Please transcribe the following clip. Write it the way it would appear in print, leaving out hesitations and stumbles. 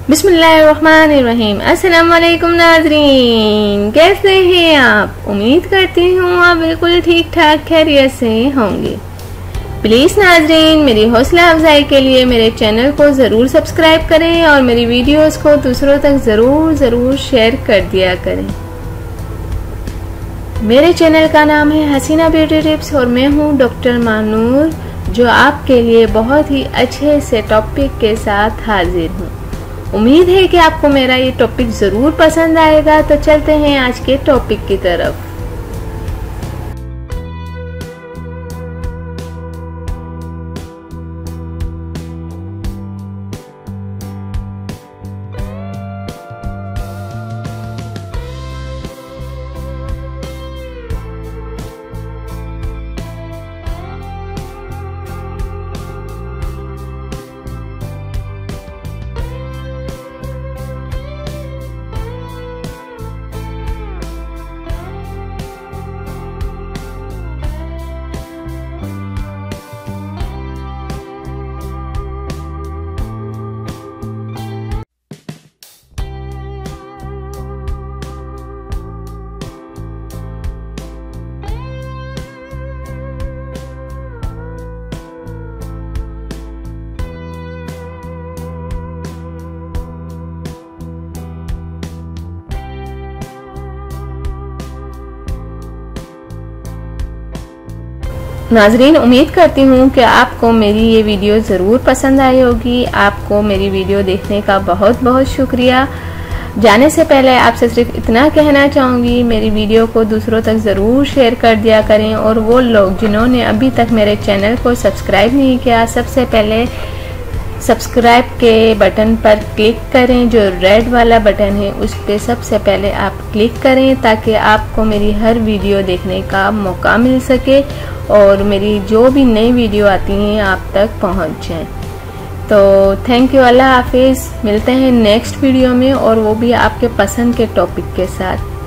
बिस्मिल्लाहिर्रहमानिर्रहीम। अस्सलाम वालेकुम नाज़रीन, कैसे हैं आप? उम्मीद करती हूँ आप बिल्कुल ठीक ठाक खैरियत से होंगे। प्लीज़ नाज़रीन, मेरी हौसला अफजाई के लिए मेरे चैनल को ज़रूर सब्सक्राइब करें और मेरी वीडियोस को दूसरों तक ज़रूर शेयर कर दिया करें। मेरे चैनल का नाम है हसीना ब्यूटी टिप्स और मैं हूँ डॉक्टर मानूर, जो आपके लिए बहुत ही अच्छे से टॉपिक के साथ हाजिर हूँ। उम्मीद है कि आपको मेरा ये टॉपिक ज़रूर पसंद आएगा। तो चलते हैं आज के टॉपिक की तरफ। नाजरीन, उम्मीद करती हूँ कि आपको मेरी ये वीडियो ज़रूर पसंद आई होगी। आपको मेरी वीडियो देखने का बहुत बहुत शुक्रिया। जाने से पहले आपसे सिर्फ इतना कहना चाहूँगी, मेरी वीडियो को दूसरों तक ज़रूर शेयर कर दिया करें। और वो लोग जिन्होंने अभी तक मेरे चैनल को सब्सक्राइब नहीं किया, सबसे पहले सब्सक्राइब के बटन पर क्लिक करें। जो रेड वाला बटन है उस पर सबसे पहले आप क्लिक करें, ताकि आपको मेरी हर वीडियो देखने का मौका मिल सके और मेरी जो भी नई वीडियो आती हैं आप तक पहुंच जाएं। तो थैंक यू, अल्लाह हाफिज़। मिलते हैं नेक्स्ट वीडियो में, और वो भी आपके पसंद के टॉपिक के साथ।